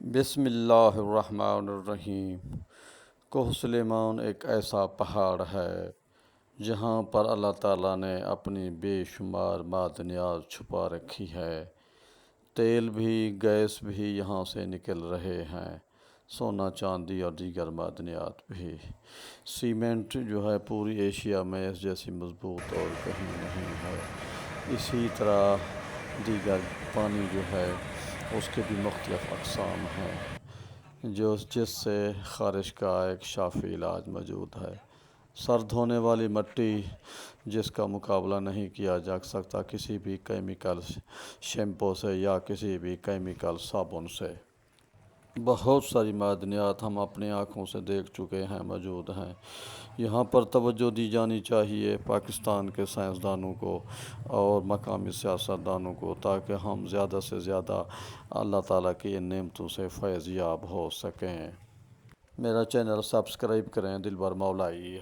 بسم اللہ الرحمن الرحیم۔ کوہ سلیمان ایک ایسا پہاڑ ہے جہاں پر اللہ تعالیٰ نے اپنی بے شمار معدنیات چھپا رکھی ہے۔ تیل بھی گیس بھی یہاں سے نکل رہے ہیں، سونا چاندی اور دیگر معدنیات بھی۔ سیمنٹ جو ہے پوری ایشیا میں اس جیسی مضبوط اور کہیں نہیں ہے۔ اسی طرح دیگر پانی جو ہے اس کے بھی مختلف اقسام ہیں جس سے خارش کا ایک شافی علاج موجود ہے۔ سر دھونے والی مٹی جس کا مقابلہ نہیں کیا جا سکتا کسی بھی کیمیکل شیمپو سے یا کسی بھی کیمیکل صابن سے۔ بہت ساری معدنیات ہم اپنی آنکھوں سے دیکھ چکے ہیں، موجود ہیں۔ یہاں پر توجہ دی جانی چاہیے پاکستان کے سائنسدانوں کو اور مقامی سیاستدانوں کو، تاکہ ہم زیادہ سے زیادہ اللہ تعالیٰ کی ان نعمتوں سے فیض یاب ہو سکیں۔ میرا چینل سبسکرائب کریں، دلبر مولائی۔